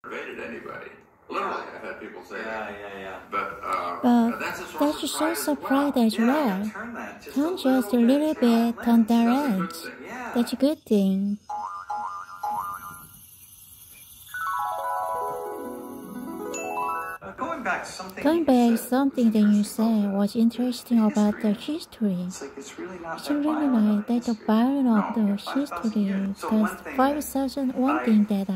invaded anybody. Literally, I've had people say that. But that shows surprise as well. Turn just a little bit on their edge. That's a good thing. Going back, something that you said was interesting about the history. It's really like that the violence of the history, because 5,001 thing that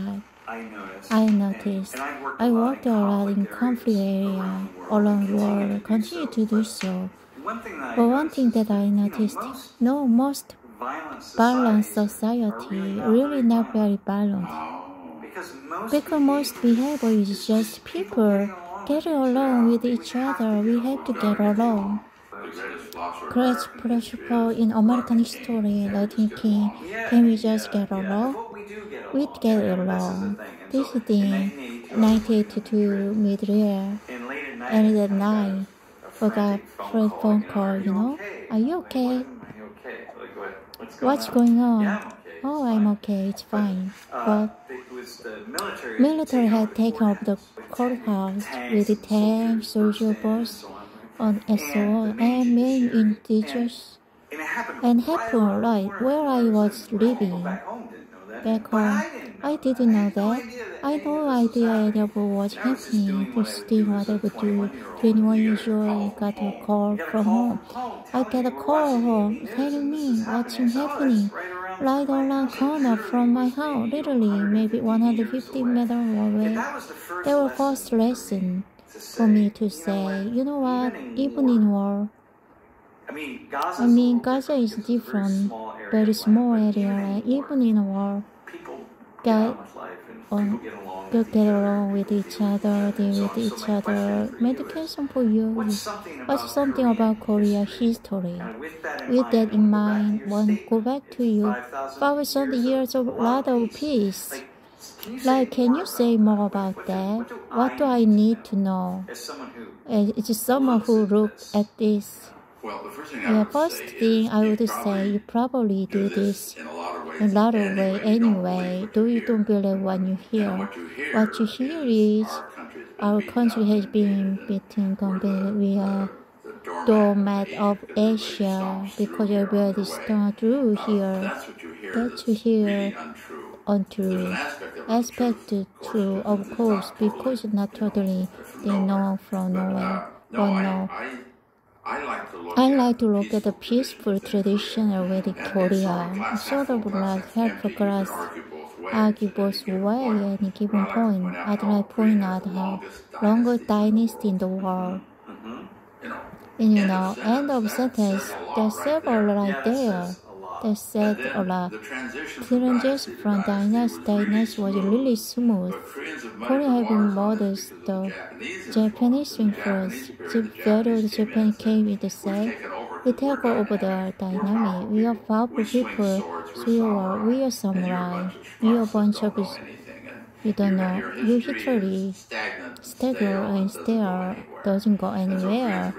I noticed. I worked a lot in conflict area around the world, continue to do so. But one thing that I noticed, no, most balanced society really not very balanced. Because most behavior is just people getting along with each other. We have to get along. Great principle in American history, like thinking, can we just get along? We get along. This is the 1982 mid-year, and at night, I got a phone call, are you okay? What's going on? Oh, I'm okay, it's fine. But military had taken over the courthouse with the tanks, soldier boats, and so on, and main indigenous. And happened right where I was living. Back home, I didn't know that. I had no idea of what was happening. Proceeding what I would do. 21 years old, I got a call from home. I get a call home telling me what's happening right around the corner from my house, literally maybe 150 meters away. That was first lesson for me to say, you know what, even in war, Gaza is different, very small area. Even in a war, get along with each other, deal with each other. Medication for you. What's something about Korea history? With that in mind, one go back to you. 5,000 years of lot of peace. Like, can you say more about that? What do I need to know? It's someone who looked at this. First thing I would say, you probably do this in a lot of ways anyway, though you don't believe what you hear. What you hear is, our country has been beaten completely. We are doormat of Asia because everybody's not true here. That's you hear untrue. Aspect true, of course, because not totally they know from nowhere. But no. I like to look at the peaceful traditional Vedic Korea, sort of like help progress, argue both ways at any given point. I'd like to point out how longest dynasty in the world. And end of sentence, there's several right there. They said a lot. Transition from dynasty to dynasty was really smooth. Korea had been modest, though. Japanese influence. The value of Japan came in the say, we take over the dynamic. We are powerful people, so we are samurai. We are a bunch of, you don't know, you literally stagger and stare, doesn't go anywhere.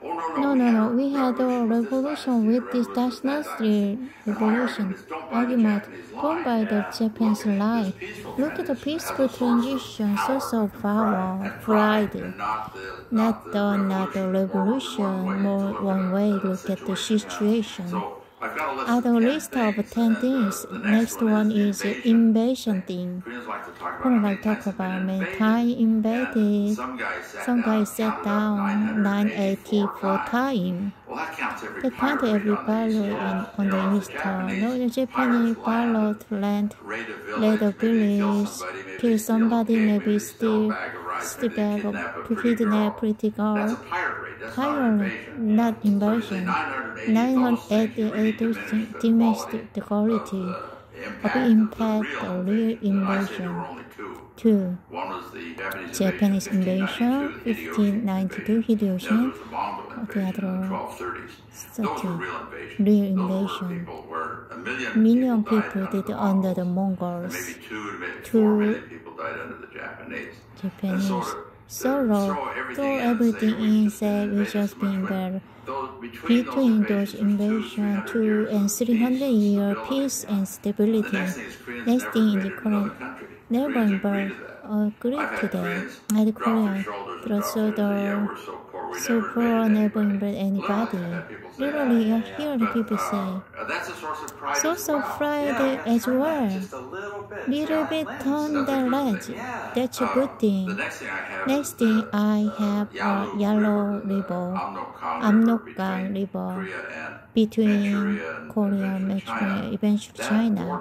No. We had a revolution with this dynasty revolution argument born by the Japanese line. Look at the peaceful transition, source of power, pride. Not the revolution, more one way look at the situation. Out of a list of 10 things, next one is invasion thing. People like talk about Thai invaded. Some guy sat down 980 for time. They count every pilot on the eastern. No, the Japanese pilot land a village, kill somebody, maybe steal back to kidnap pretty girl. Higher, not invasion. 988 domestic quality of impact of real invasion. 2. Japanese invasion, 1592 Hideyoshi. The other 13. Real invasion. Million people did under the Mongols. 2. Japanese. Throw everything in, say we just been there. Between those invasion, 2 and 300 year peace and stability. Next thing in the current neighbor agreed to that. At Korea, so poor never invite anybody. Literally, I hear the people say, source of Friday as well. Little bit on the ledge. That's a good thing. Next thing I have a yellow river, Amnokgang River, between Korea and Manchuria, eventually China.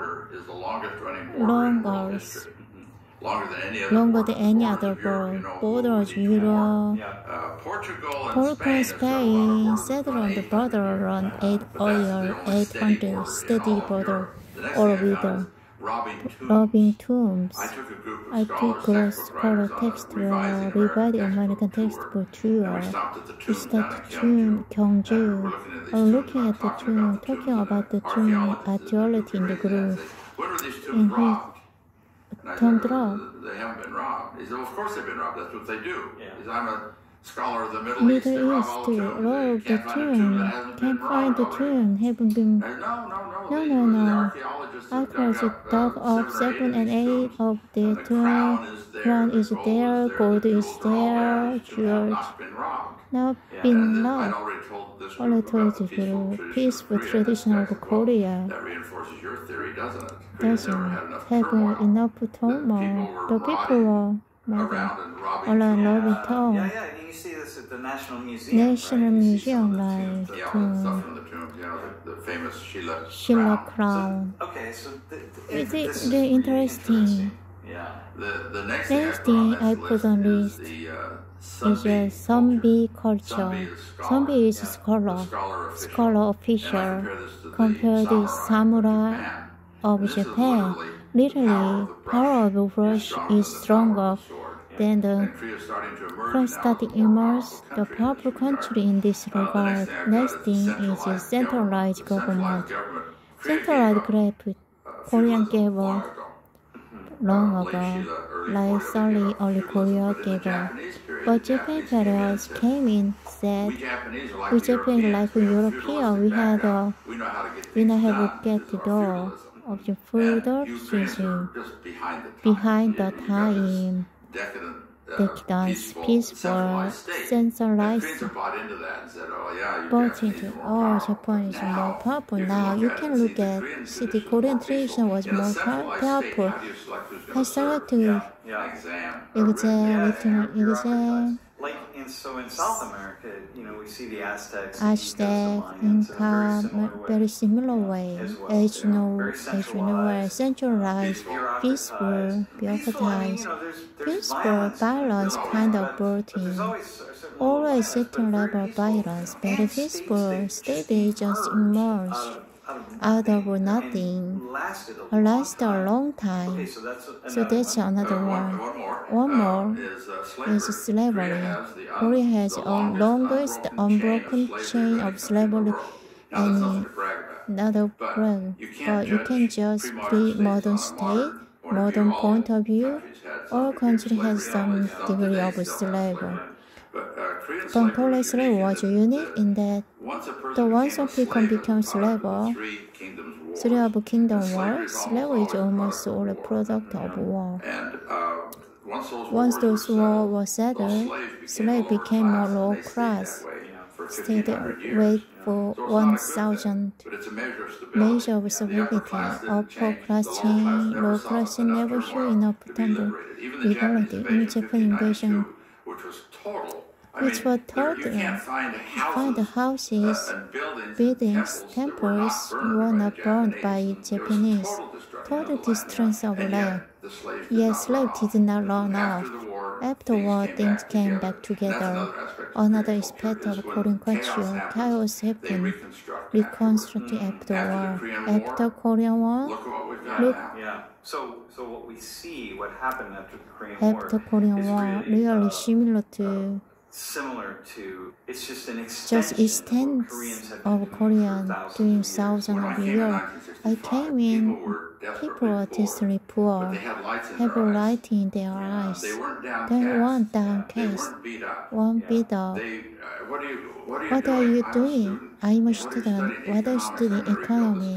Longer than any other borders, Europe, Portugal, Spain, settled on the border around 800 steady border or river. Robbing tombs. I took a scholar text to read the American textbook tour. We started the tomb Gyeongju. Looking at the tomb, talking about the tomb archaeology in the group. And he turned up. They haven't been robbed. He said, well, of course they've been robbed. That's what they do. He said, I'm a scholar of the Middle East. Middle East, rob the tomb. Can't find the tomb. Haven't been. No. Archaeologists dug up 7 and 8 of the tomb. Crown is there, gold is there, jewels not been robbed. All I told you, the peaceful tradition of Korea That reinforces your theory, doesn't it? doesn't have enough turmoil. The people were all around the town. You see this at the National Museum. Like stuff from the tomb, the famous Sheila crown. It's really interesting. The next thing I put on list is a zombie culture. Zombie is scholar official. Compare the samurai of Japan. Literally, power of Rush is stronger than the Christatic immerse the powerful country in this regard. Next thing is centralized government. Centralized graph Korean gave up long ago, like Seoul early Korea gave up. But Japan periods came in said, with Japan like European, we now have a get the door of the further season behind the time. Decadence, peaceful, centralized. But Japan is more powerful now. You can look at the Korean tradition was more powerful. I started to exam. So in South America, we see the Aztecs, Inca, very similar way. As you know, centralized, peaceful, bureaucratized, peaceful, violence kind of routine. Always certain level of violence, but peaceful, steady, just emerge out of nothing. Lasted a long time. So that's another one. One more is slavery. Korea has the longest unbroken chain of slavery and another brag. But you can just be modern state, modern point of view. All country has some degree of slavery. But Korean slavery was unique in that once a people become slave, 3 of Kingdom War, slavery is almost all a product of war. Once those wars were settled, slaves became a low class. State rate for 1,000 measure of stability. Upper class chain, low class chain never show enough temple equality. In Japan invasion, which were total. Find the houses, buildings, temples were not burned by Japanese. Total destruction of land. Yet slaves did not run off. Afterward, things came back together. Another aspect of Korean culture, chaos happened. Reconstructed after war. After Korean War, So what we see, what happened after the Korean War, after Korean War, really similar to. It's just an extent of Korean during thousands of years. I came in, people were desperately poor, have a light in their eyes. They weren't downcast, weren't beat up. What are you doing? I'm a student. What are you studying? Economy.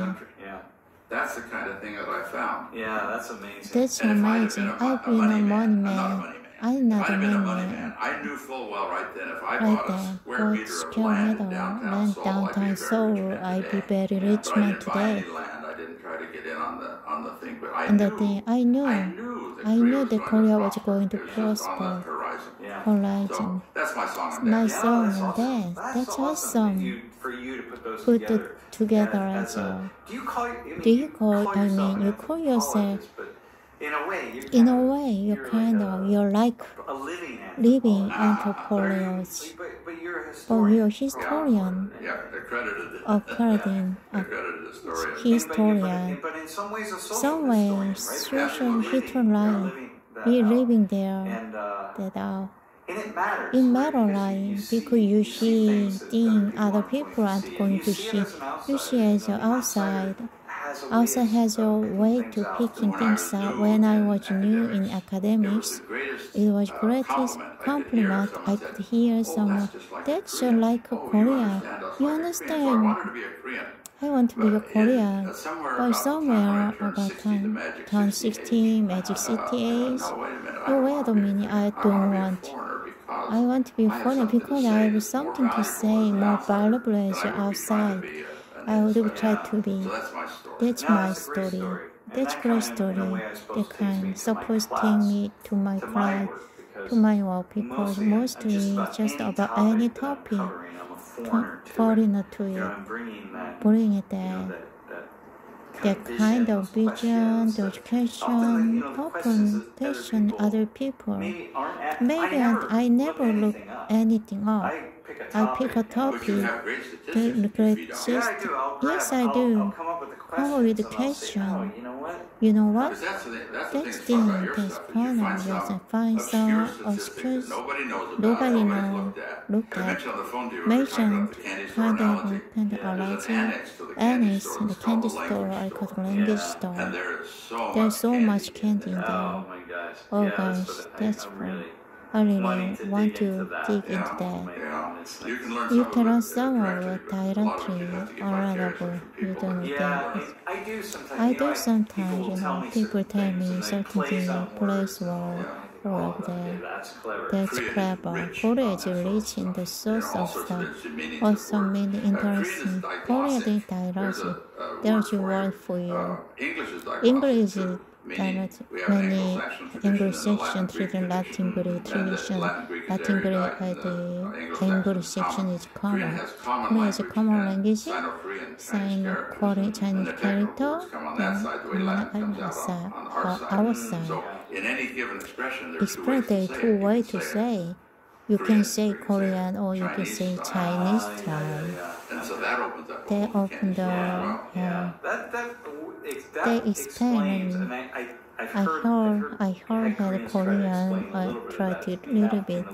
That's the kind of thing that I found. Yeah, that's amazing. That's amazing. I've been a money man. I'm not a money man. I knew full well right then if I Right bought a then, square got meter of square land meter in land downtown Seoul, I'd be very Yeah, rich so I man didn't buy today. any land. I didn't try to get in on the thing, but And the thing I knew that Korea was going to prosper. Horizon. So that's my song and My dance. song and dance. That's awesome. For you to put those Put together. it together as a. Do you call? You call yourself. In a way, you're kind of, you're like a living anthropologist. But you're a historian. Yeah, accredited. Accredited historian. But in some ways, a Some way, social historian. We living there that are. It matters like because you see things other people aren't going to see. You see as outside. Outside has a way to picking things up. When I was new in academics, it was greatest compliment I could hear someone. That's like a Korea. You understand? I want to be a Korean, but somewhere about time 16, Magic City age. Oh, wait a minute, I don't want. I want to be foreign because I have something to say more valuable as outside. I would try to be. That's my story. That's great story. They can supporting me to my pride, to my work, because mostly just about any topic, foreigner to it, bring it there. That kind of vision, the education, open, passion, other people. Maybe I never look anything up. I pick a topic, the great system. Yes, I do. Come up with a question. You know what? That's thing, that's problem. Yes, I find some excuse. Nobody knows. Look at. Mentioned kind of allergy. Annex, the candy store, I call the language store. There's so much candy in there. Oh gosh, that's fun. I really want to dig into that. You can learn somewhere directly or you don't know that. I do sometimes, people tell me certain place or up there. That's clever. Korea is rich in the source of stuff. Also many interesting. Korea is diverse. There's a word for you. English is diverse. Many English section treating Latin Greek tradition. Latin Greek the English section is common. Korea is a common language. Sign Korean Chinese character. Our side. In any given expression, there's two ways to say. You can say Korean or you can say Chinese style. And so that opens up. They open the. They explain. I heard that Korean. I tried it a little bit.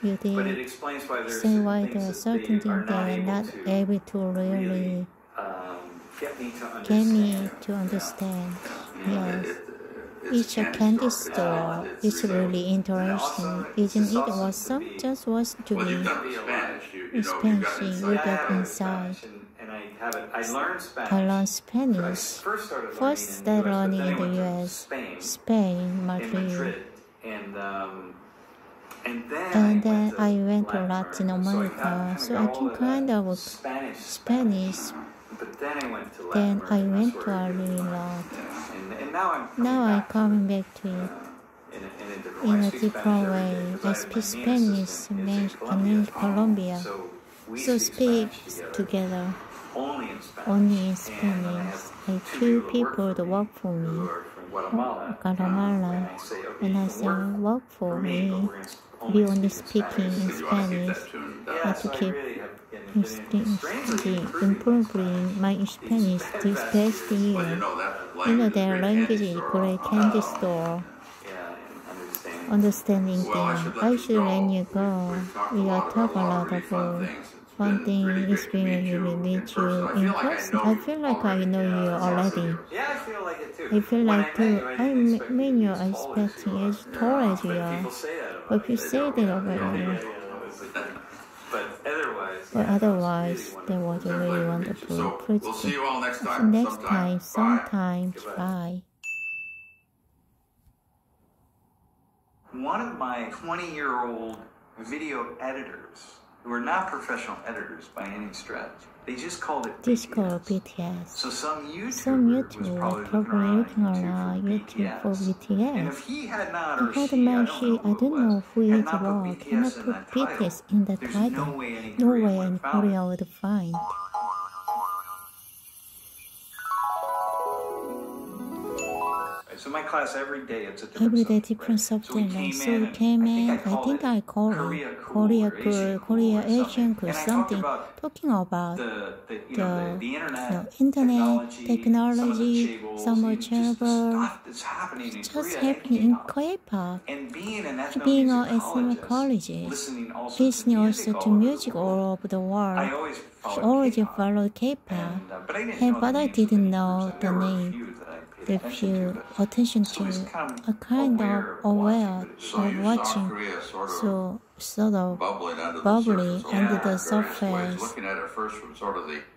You did say why there are certain things they are not able to really get me to understand. Yes. It's a candy store. It's really interesting, isn't it? Awesome? Just was to be expensive. You get inside. I learned Spanish. First started learning in the U.S., Spain, Madrid. And then I went to Latin America, so I can kind of Spanish. Then I went to a really lot. Now I'm coming back to it in a different way. I speak Spanish in Colombia, so speak together only in Spanish. I have two people that work for me, Guatemala, and I say work for me. We only speaking in Spanish. I have to keep improving my Spanish this past year. You know, their language is great candy store. Understanding things. I should let you go. We are talking a lot of one thing is when we meet you in person. I feel like I know you already. Yeah, I feel like it too. I feel like too. I mean you're expecting as tall as you are. But you say that about you. But otherwise, But otherwise, that was a really wonderful project. We'll see you all next time. So next time, sometime. Bye. One of my 20-year-old video editors, who are not professional editors by any stretch, they just called it BTS. So some YouTuber was probably looking around YouTube for BTS. And if he had not, or I don't know who it was, cannot put BTS in the title. No way any Korean would find. So my class every day it's a different subject. So we came in, I think I called it Korea good, Korea Asian good, something talking about the internet, technology, summer travel, just happening in K-pop, being an ethnocologist, listening also to music all over the world. She already followed K-pop, but I didn't know the name. If you attention to a kind of aware of watching, so sort of bubbly under the surface,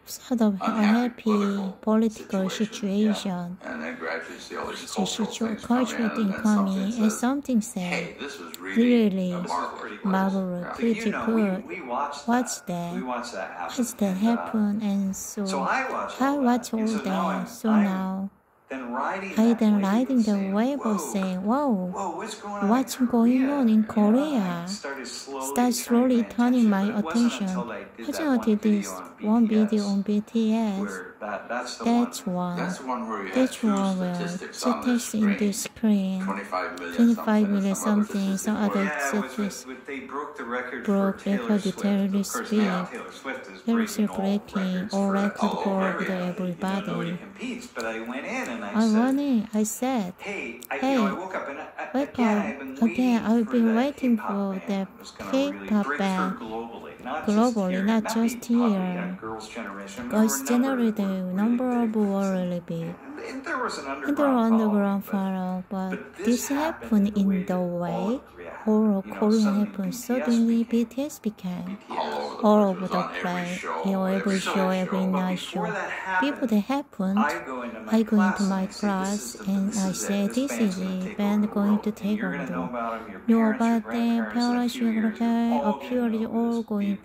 sort of unhappy political situation, cultural incoming, and something said, really marvelous, pretty good. What's that? What's that happen? And so I watch all that. So now I then writing the Weibo saying, "Whoa, what's going on in Korea?" Start slowly turning my attention. Fortunately, this one video on BTS. That's one where the text in the screen, 25 million something, some other exceptions broke record terribly speed. Taylor Swift breaking all record for everybody. I said, hey, wake up again. I've been waiting for the K-pop band globally, not just here. Because generally the number of were really big. And there was underground follow, but this happened in the way all Korean happened. Suddenly BTS became all over the place. Every show, every night show. Before that happened, I go into my class and I say, this is the band going to take over. Know about them, parents appeared all going to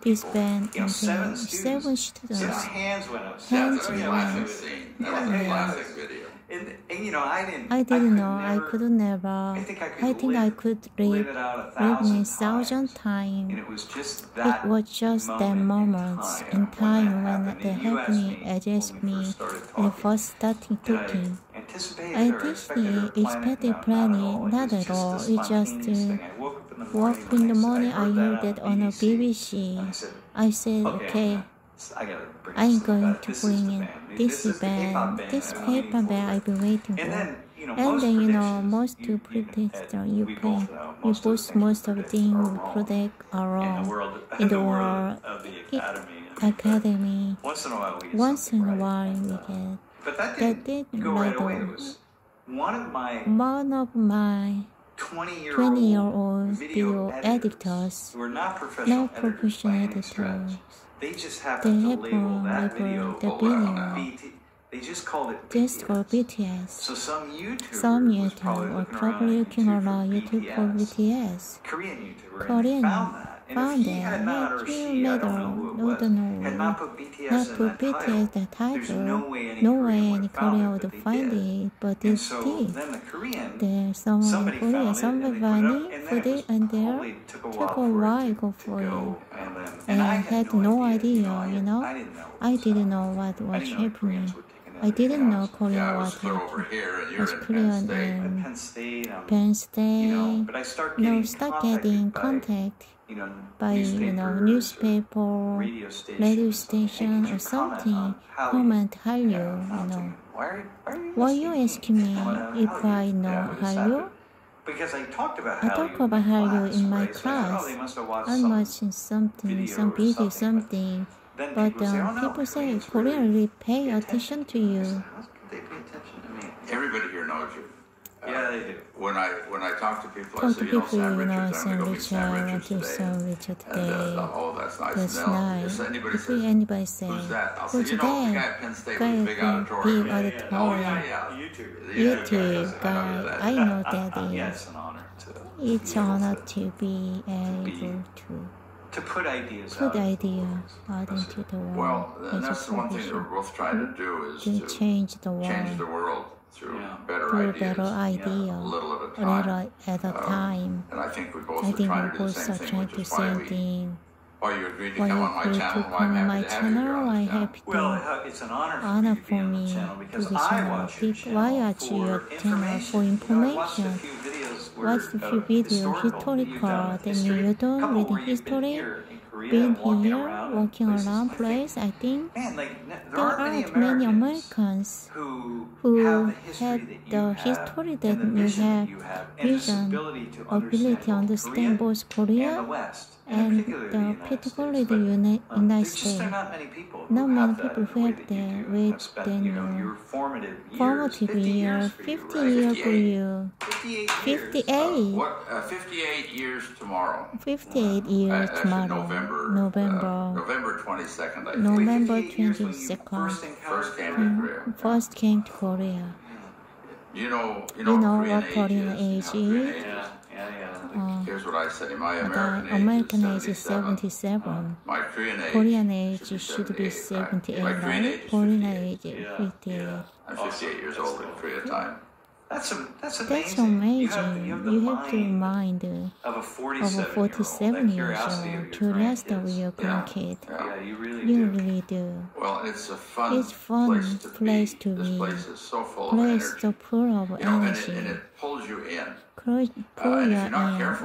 this band and 7 students. Hands went. I didn't know. I could never. I think I could read me 1,000 times. It was just that moments in time when they helped me adjust me and first starting talking. I didn't expect planning, not at all. It just woke in the morning. I heard that on a BBC. I said, okay. I'm going to bring in this band, this paper band I've been waiting for. And then, most to protest, you post most of the things you protect around in the world academy. Once in a while we get. That didn't matter. One of my 20-year-old video editors, not professional editors. They have the video. They just called BTS. So some YouTuber were probably looking around YouTube for BTS. Korean found that. Not put BTS the title. No way any Korean would find it, but it did. There's someone in Korea, somebody put it, and there took a while go for it. And I had no idea, I didn't know what was happening. I didn't know Korea was happening. Was Korean in Penn State. Start getting contact by newspaper, radio station or something. Comment Hallyu, Why you asking me if I know Hallyu? Because I talk about Hallyu in my class. I'm watching something, some video, something. But people say Korean really pay attention to you. Everybody here knows you. Yeah, they do. When I talk to people, I Talk say, to you know, people, Sam you know, Richards, I'm going to go meet Sam Sam Richards, Richards to today. Sam Richards today. Oh, that's nice. That's And nice. if anybody If says, anybody say, who's that? I'll who's say, you know, the guy that? at Penn State Guy with the at big Big auditorium. auditorium. Oh, yeah. YouTube guy. I know that Yeah, is. it's an honor to. It's an honor to be able to put ideas out into the world. Well, and that's the one thing that we're both trying to do is to change the world through better ideas, a little at a time. And I think we both are trying to do the same thing, which is why you agreed to come on my channel. Why I'm happy to have you here on this channel. Well, it's an honor for me to be on the channel because I watch your channel for information. Watched a few videos, historical, then you don't read history, been here, walking around place. I think there aren't many Americans who had the history that you have, vision, ability to understand both Korea and particularly the United States. Not many people who have that with your formative year, 50 years for you. 58. 58 years tomorrow. 58 years tomorrow. November 22nd, I think. November 22nd. First came to Korea. You know what Korean age is? Here's what I say. My American age is 77. My Korean age should be 78, right? Korean age is 58. I'm 58 years old in Korea time. That's amazing. You have the mind of a 47 years old to rest of your grandkid. Yeah, you really do. Well, it's a fun place to be. This place is so full place of so full of energy. And it pulls you in. Pull you in.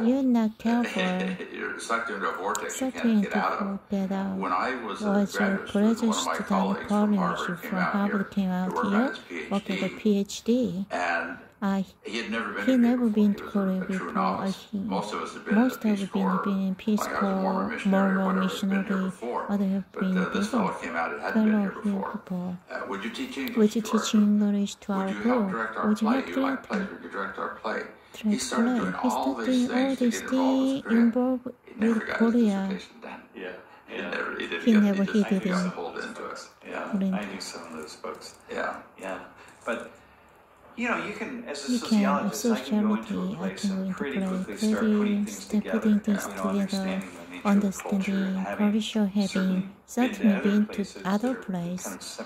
You're not careful. You're sucked into a vortex you Sucked can't into get out of. When I was a graduate student, one of my colleagues from Harvard came out here to work at a PhD. And he had never been to Korea before. Most of us had been in Peace Corps, Mormon missionary, other have been before. Fellow people. Would you teach English to our group? Would you help direct our play? He started doing all these things involved with Korea. He never did it. I knew some of those folks. Yeah. But you can, as a sociologist, I can go into a place and pretty quickly start putting things together, understanding culture, having certainly been to other places.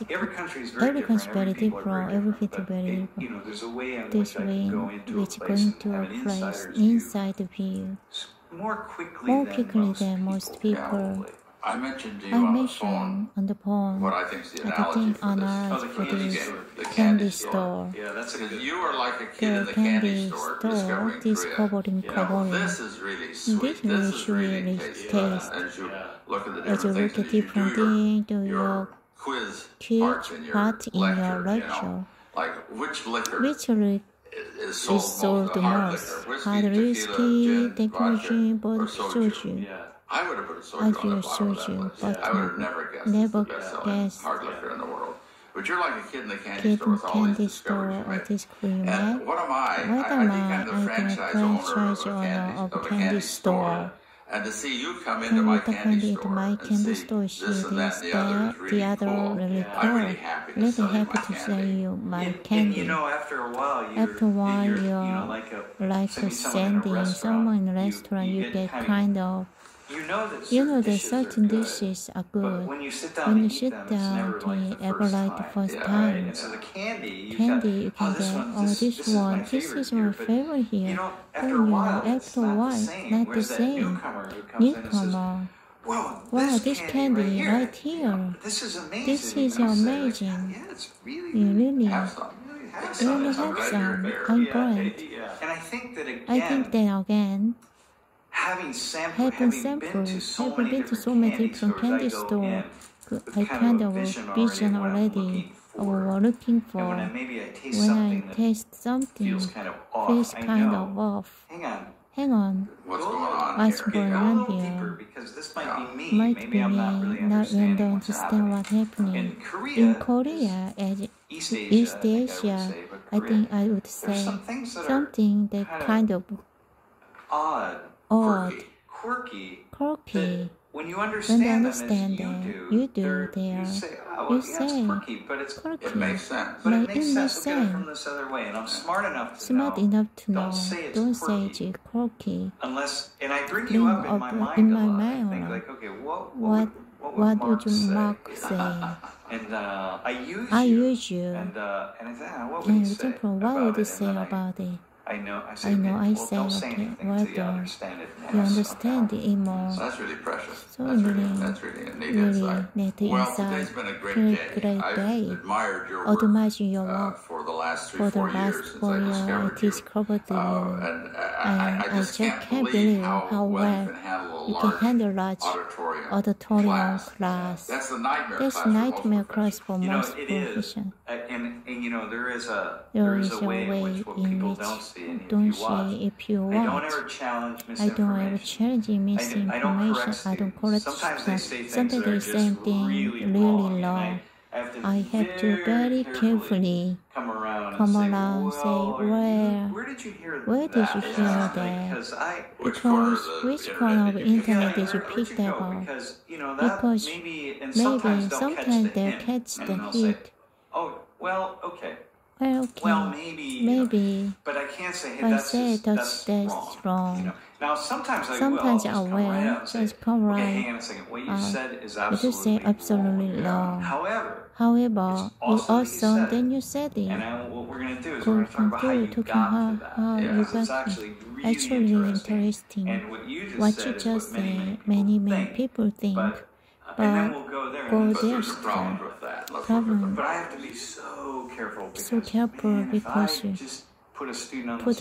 Every country is very different, everything very different. There's a way which is going to a place inside of you more quickly than most people. I mentioned to you on the phone what I think is the analogy for this candy store. Yeah, that's because you are like a kid in the candy store discovering Korea. This is really sweet. This really tastes. As you look at different things, do your quiz part in your lecture. Like which liquor is sold the most? Hard whiskey, technology, bottled soju. I would have put soju, but I would have never guessed hard liquor in the world. But you're like a kid in the candy store with all these discoveries you make. And what am I? I think I'm the franchise owner of a candy store. And to see you come into my candy store, see this and that and the other is really cool. I'm really happy to sell you my candy. And after a while, you're like sending someone in a restaurant, you get kind of you know that certain dishes are good. When you sit down to ever like the first time, candy you can get, this is my favorite here. After a while, not the same. Newcomer. Wow, this candy right here. This is amazing. You really have some. I'm great. And I think that again, having been to so many different candy stores, I kind of a vision already of what we're looking for. When I taste something, feels kind of off. Hang on. What's going on here? Might be me not really understand what's happening. In Korea, as East Asia, I think I would say something that kind of odd, quirky. When you understand them as you do, you say, oh, it's quirky, but it's quirky. It makes sense. But it makes sense. Look at it from this other way. And I'm smart enough to know. Don't say it's quirky. Unless, and I bring you up in my mind a lot. I think like, okay, what would Mark say? And I use you. And I say, what would he say? What would you say about it? I know. I say, okay, well, you understand it more. So that's really precious. So That's really a neat insight. Well, today's been a great day. I've admired your work for the last 3-4 years since I discovered you. And I just can't believe how well you can handle a large auditorium class. That's the nightmare class for most professions. And you know, there is a way in which what people don't see. Don't see if you want. I don't ever challenge misinformation. Misinformation. I don't correct sometimes they say something really long. I have to very carefully come around and say, where did you hear that? Because which corner of the internet did you pick that up? Because maybe sometimes they'll catch the hit. Oh, well, okay. Well, maybe. But I can't say, hey, that's wrong. You know? Now, sometimes I will. Just come right. Okay, hang on a second. What you said is absolutely wrong. However, it's awesome. Then you said it. And what we're going to do is we're going to talk about how you got to that. Because it's actually really interesting. And what you just said, many people think. And then we'll go there. There's a problem with that. But I have to be so careful because you just put a student on the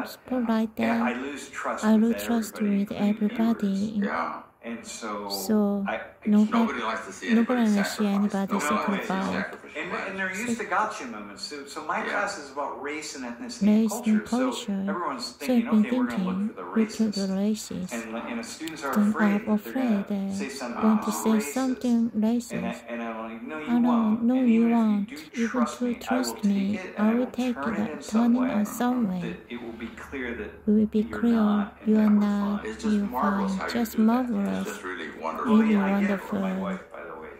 spot like that, I lose trust with everybody. Yeah. And so nobody likes to see anybody sacrifice. And they're used to gotcha moments. So my class is about race and ethnicity and culture. So everyone's thinking, okay, we're going to look for the races. And the students are afraid that they're going to say something racist. And I'm like, no, you won't. Even to trust me, I will take it, turn it somewhere. It will be clear that you are not, you find just marvelous. Just really wonderful. Really wonderful. My wife, by the way,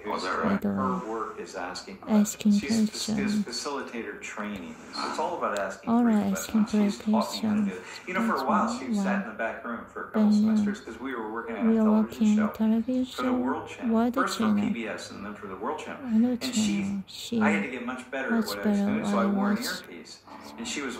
her work is asking questions. She's facilitator training. So it's all about asking questions. You know, for a while she sat in the back room for a couple semesters because we were working on a television show for the World Channel. First for PBS and then for the World Channel. And I had to get much better at what I was doing, so I wore an earpiece. And she was